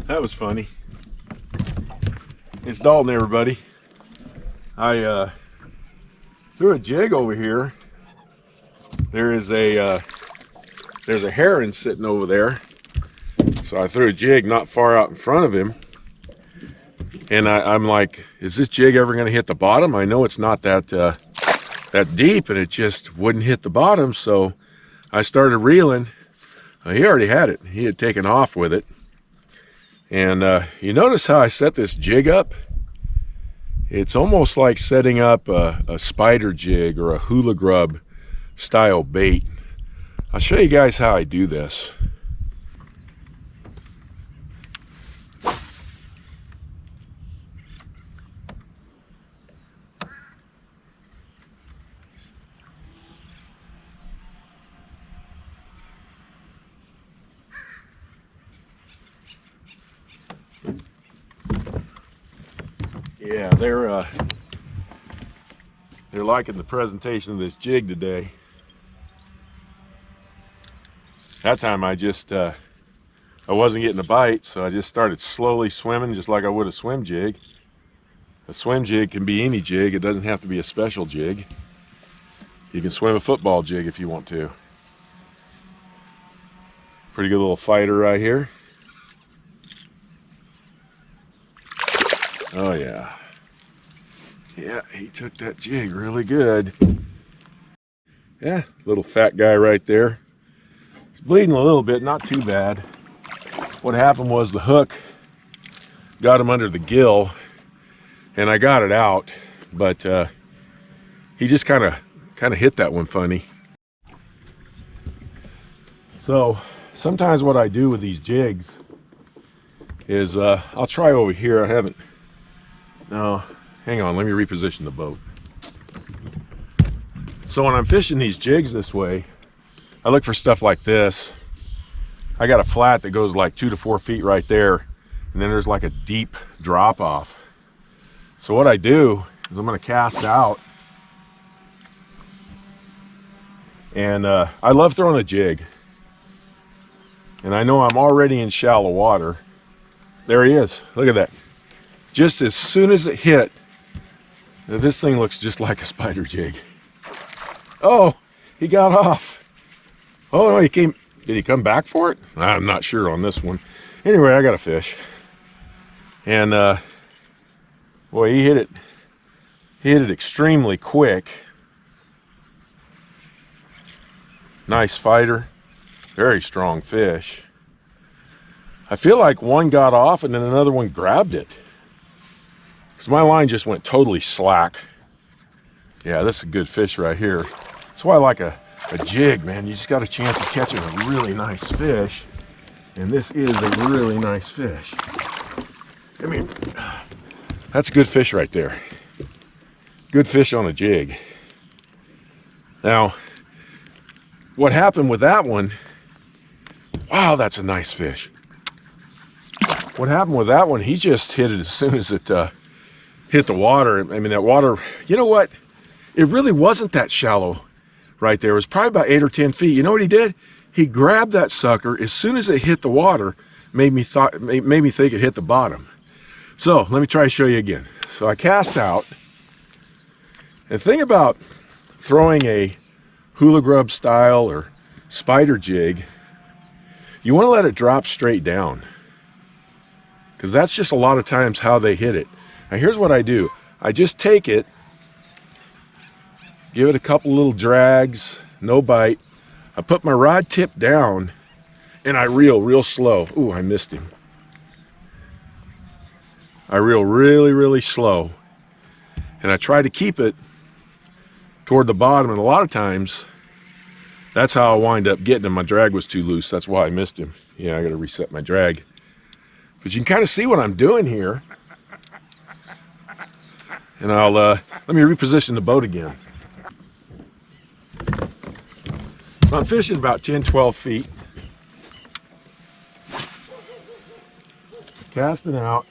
That was funny. It's Dalton, everybody. I threw a jig over here. There's a heron sitting over there. So I threw a jig not far out in front of him. And I'm like, is this jig ever going to hit the bottom? I know it's not that deep, and it just wouldn't hit the bottom. So I started reeling. He already had it. He had taken off with it. And you notice how I set this jig up? It's almost like setting up a spider jig or a Hula Grub style bait. I'll show you guys how I do this. Yeah, they're liking the presentation of this jig today. That time I wasn't getting a bite, so I just started slowly swimming just like I would a swim jig. A swim jig can be any jig. It doesn't have to be a special jig. You can swim a football jig if you want to. Pretty good little fighter right here. Oh yeah. Yeah, he took that jig really good. Yeah, little fat guy right there. He's bleeding a little bit, not too bad. What happened was the hook got him under the gill, and I got it out, but he just kind of hit that one funny. So sometimes what I do with these jigs is I'll try over here. I haven't. No, hang on, let me reposition the boat. So when I'm fishing these jigs this way, I look for stuff like this. I got a flat that goes like 2 to 4 feet right there, and then there's like a deep drop off. So what I do is I'm going to cast out, and I love throwing a jig, and I know I'm already in shallow water. There he is. Look at that. Just as soon as it hit, this thing looks just like a spider jig. Oh, he got off. Oh no, he came. Did he come back for it? I'm not sure on this one. Anyway, I got a fish. And boy, he hit it. He hit it extremely quick. Nice fighter. Very strong fish. I feel like one got off and then another one grabbed it. Because my line just went totally slack. Yeah, this is a good fish right here. That's why I like a jig, man. You just got a chance of catching a really nice fish. And this is a really nice fish. I mean, that's a good fish right there. Good fish on a jig. Now, what happened with that one, wow, that's a nice fish. What happened with that one, he just hit it as soon as it hit the water. I mean, that water, you know what? It really wasn't that shallow right there. It was probably about 8 or 10 feet. You know what he did? He grabbed that sucker as soon as it hit the water, made me think it hit the bottom. So let me try to show you again. So I cast out. The thing about throwing a Hula Grub style or spider jig, you want to let it drop straight down, because that's just a lot of times how they hit it. Now here's what I do. I just take it, give it a couple little drags, no bite. I put my rod tip down and I reel real slow. Ooh, I missed him. I reel really, really slow. And I try to keep it toward the bottom, and a lot of times that's how I wind up getting him. My drag was too loose. That's why I missed him. Yeah, I gotta reset my drag. But you can kind of see what I'm doing here. And I'll let me reposition the boat again. So I'm fishing about 10-12 feet. Cast it out,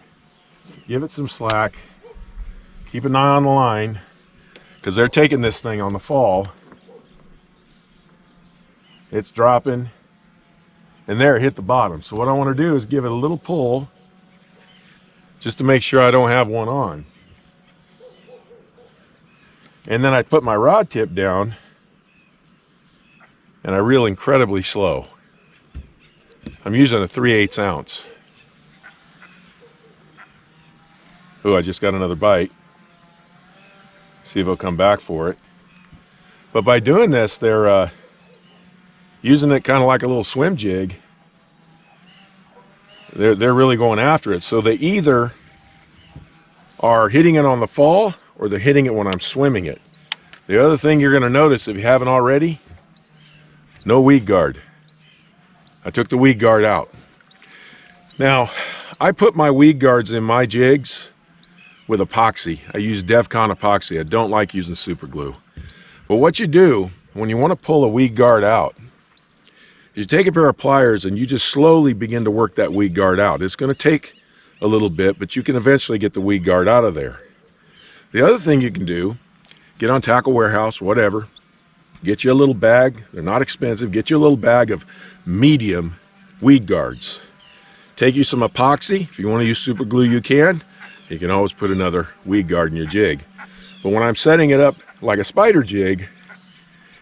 give it some slack, keep an eye on the line, because they're taking this thing on the fall. It's dropping. and there it hit the bottom. So what I want to do is give it a little pull just to make sure I don't have one on. And then I put my rod tip down and I reel incredibly slow. I'm using a 3/8 ounce. Oh, I just got another bite. See if he'll come back for it. But by doing this, they're using it kind of like a little swim jig. They're really going after it. So they either are hitting it on the fall or they're hitting it when I'm swimming it. The other thing you're going to notice, if you haven't already, no weed guard. I took the weed guard out. Now, I put my weed guards in my jigs with epoxy. I use DevCon epoxy. I don't like using super glue. But what you do when you want to pull a weed guard out, you take a pair of pliers and you just slowly begin to work that weed guard out. It's going to take a little bit, but you can eventually get the weed guard out of there. The other thing you can do, get on Tackle Warehouse, whatever, get you a little bag. They're not expensive. Get you a little bag of medium weed guards. Take you some epoxy. If you want to use super glue, you can. You can always put another weed guard in your jig. But when I'm setting it up like a spider jig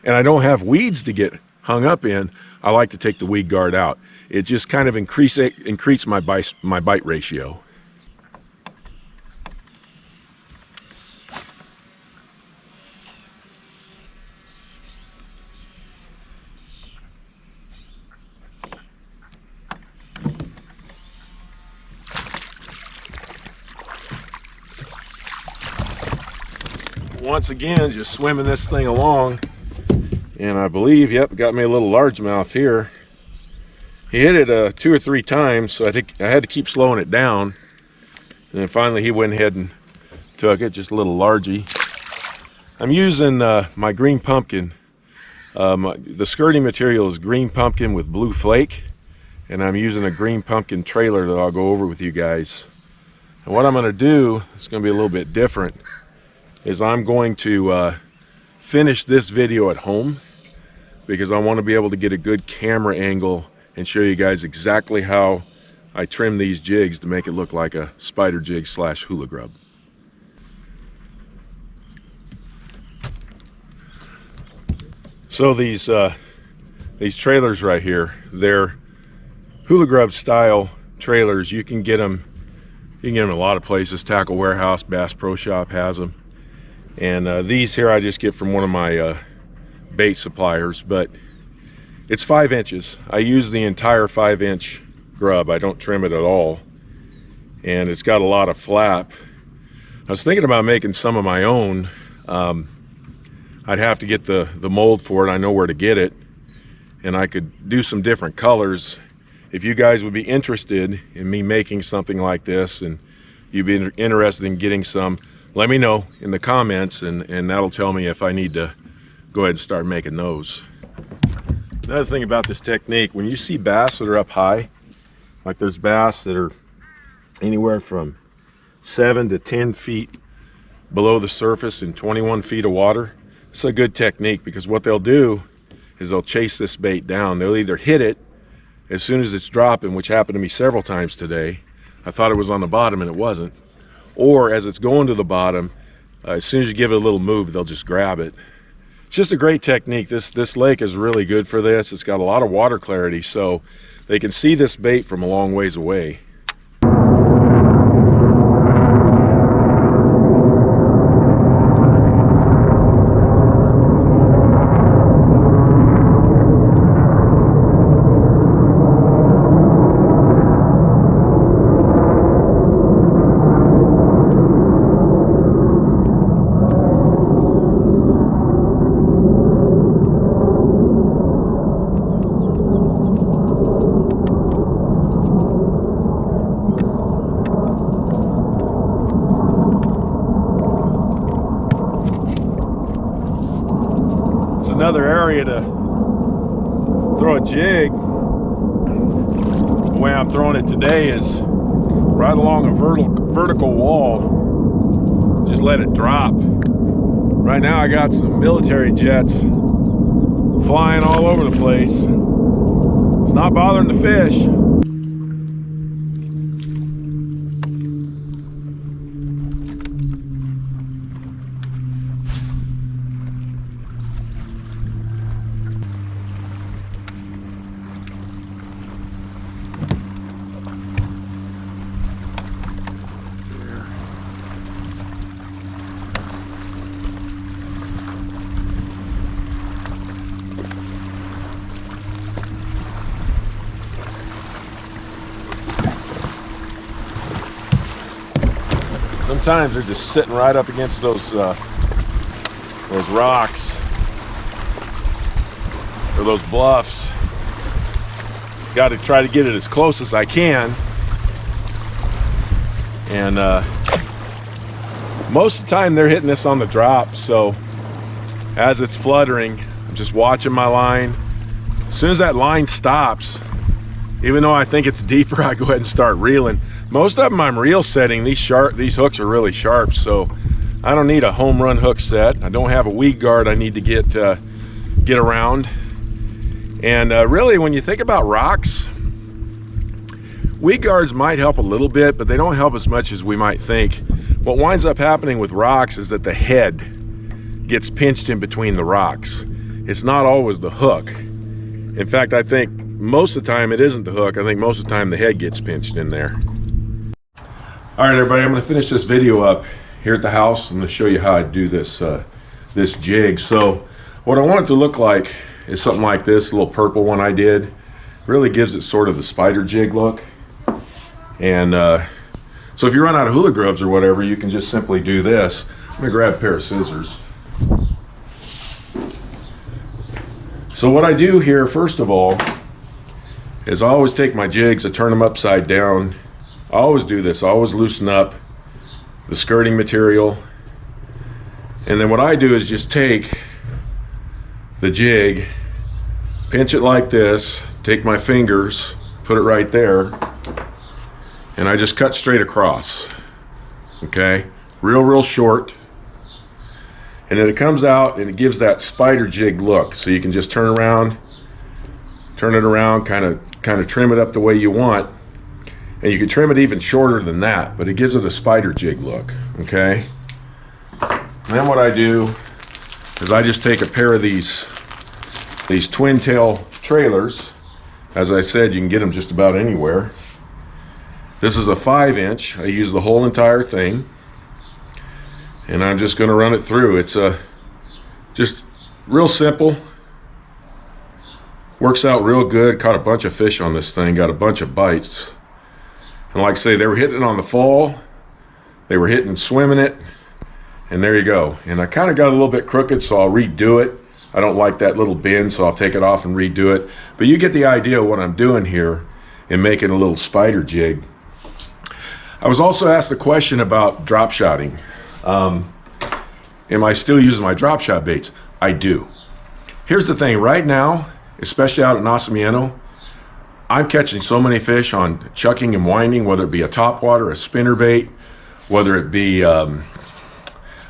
and I don't have weeds to get hung up in, I like to take the weed guard out. It just kind of increase my bite ratio. Once again, just swimming this thing along, and I believe, yep, got me a little largemouth here. He hit it 2 or 3 times, so I think I had to keep slowing it down. And then finally he went ahead and took it, just a little largie. I'm using my green pumpkin. The skirting material is green pumpkin with blue flake, and I'm using a green pumpkin trailer that I'll go over with you guys. And what I'm going to do, it's going to be a little bit different, is I'm going to finish this video at home because I want to be able to get a good camera angle and show you guys exactly how I trim these jigs to make it look like a spider jig / hula grub. So these trailers right here, they're hula grub style trailers. You can get them in a lot of places. Tackle Warehouse, Bass Pro Shop has them. And these here I just get from one of my bait suppliers, but it's 5 inches. I use the entire 5-inch grub. I don't trim it at all. And it's got a lot of flap. I was thinking about making some of my own. I'd have to get the mold for it. I know where to get it. And I could do some different colors. If you guys would be interested in me making something like this and you'd be interested in getting some, let me know in the comments, and that'll tell me if I need to go ahead and start making those. Another thing about this technique, when you see bass that are up high, like there's bass that are anywhere from 7 to 10 feet below the surface in 21 feet of water, it's a good technique because what they'll do is they'll chase this bait down. They'll either hit it as soon as it's dropping, which happened to me several times today. I thought it was on the bottom and it wasn't. Or as it's going to the bottom, as soon as you give it a little move, they'll just grab it. It's just a great technique. This lake is really good for this. It's got a lot of water clarity, so they can see this bait from a long ways away. Another area to throw a jig. The way I'm throwing it today is right along a vertical wall. Just let it drop. Right now I got some military jets flying all over the place. It's not bothering the fish. Sometimes they're just sitting right up against those rocks or those bluffs. Got to try to get it as close as I can. And most of the time they're hitting this on the drop, so as it's fluttering, I'm just watching my line. As soon as that line stops, even though I think it's deeper, I go ahead and start reeling. Most of them I'm reel setting. These hooks are really sharp, so I don't need a home run hook set. I don't have a weed guard I need to get around. And really, when you think about rocks, weed guards might help a little bit, but they don't help as much as we might think. What winds up happening with rocks is that the head gets pinched in between the rocks. It's not always the hook. In fact, I think most of the time it isn't the hook. I think most of the time the head gets pinched in there. All right, everybody, I'm going to finish this video up here at the house. I'm going to show you how I do this this jig. So what I want it to look like is something like this little purple one I did. Really gives it sort of the Spider Jig look. And so if you run out of Hula Grubs or whatever, you can just simply do this. I'm going to grab a pair of scissors. So what I do here, first of all, is I always take my jigs, I turn them upside down. I always do this. I always loosen up the skirting material. And then what I do is just take the jig, pinch it like this, take my fingers, put it right there, and I just cut straight across. Okay? Real short. And then it comes out and it gives that Spider Jig look. So you can just turn around, turn it around, kind of trim it up the way you want. And you can trim it even shorter than that, but it gives it a Spider Jig look, okay? And then what I do is I just take a pair of these twin tail trailers. As I said, you can get them just about anywhere. This is a 5-inch. I use the whole entire thing. And I'm just gonna run it through. It's just real simple. Works out real good. Caught a bunch of fish on this thing, got a bunch of bites. And like I say, they were hitting it on the fall, they were hitting swimming it, and there you go. And I kind of got a little bit crooked, so I'll redo it. I don't like that little bend, so I'll take it off and redo it. But you get the idea of what I'm doing here in making a little Spider Jig. I was also asked a question about drop shotting. Am I still using my drop shot baits? I do. Here's the thing, right now, especially out at Nacimiento, I'm catching so many fish on chucking and winding, whether it be a topwater, a spinner bait, whether it be a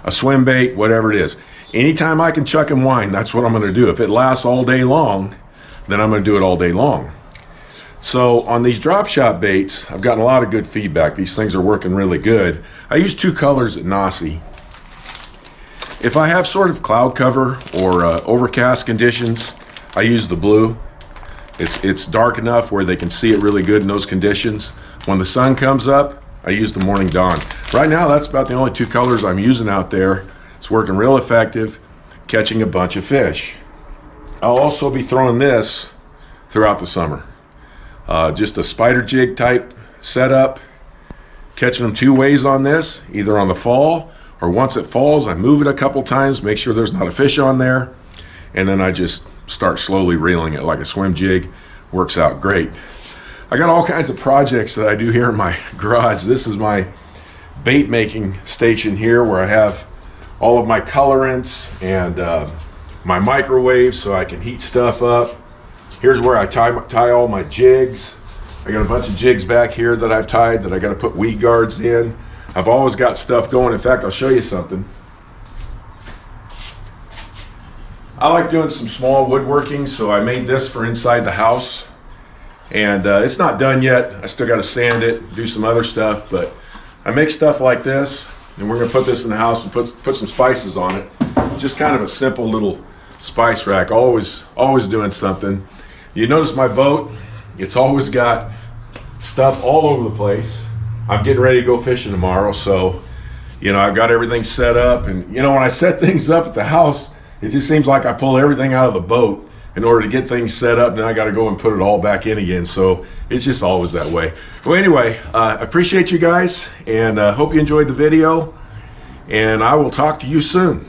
swim bait, whatever it is. Anytime I can chuck and wind, that's what I'm going to do. If it lasts all day long, then I'm going to do it all day long. So on these drop shot baits, I've gotten a lot of good feedback. These things are working really good. I use 2 colors at Naci. If I have sort of cloud cover or overcast conditions, I use the blue. It's dark enough where they can see it really good in those conditions. When the sun comes up, I use the Morning Dawn. Right now, that's about the only 2 colors I'm using out there. It's working real effective, catching a bunch of fish. I'll also be throwing this throughout the summer. Just a Spider Jig type setup, catching them 2 ways on this, either on the fall or once it falls, I move it a couple times, make sure there's not a fish on there, and then I just start slowly reeling it like a swim jig. Works out great. I got all kinds of projects that I do here in my garage. This is my bait making station here where I have all of my colorants and my microwave so I can heat stuff up. Here's where I tie all my jigs. I got a bunch of jigs back here that I've tied that I got to put weed guards in. I've always got stuff going. In fact, I'll show you something. I like doing some small woodworking, so I made this for inside the house. And it's not done yet. I still got to sand it, do some other stuff, but I make stuff like this, and we're gonna put this in the house and put some spices on it. Just kind of a simple little spice rack, always doing something. You notice my boat, it's always got stuff all over the place. I'm getting ready to go fishing tomorrow, so you know, I've got everything set up, and you know, when I set things up at the house, it just seems like I pull everything out of the boat in order to get things set up, and then I got to go and put it all back in again. So it's just always that way. Well, anyway, I appreciate you guys, and hope you enjoyed the video, and I will talk to you soon.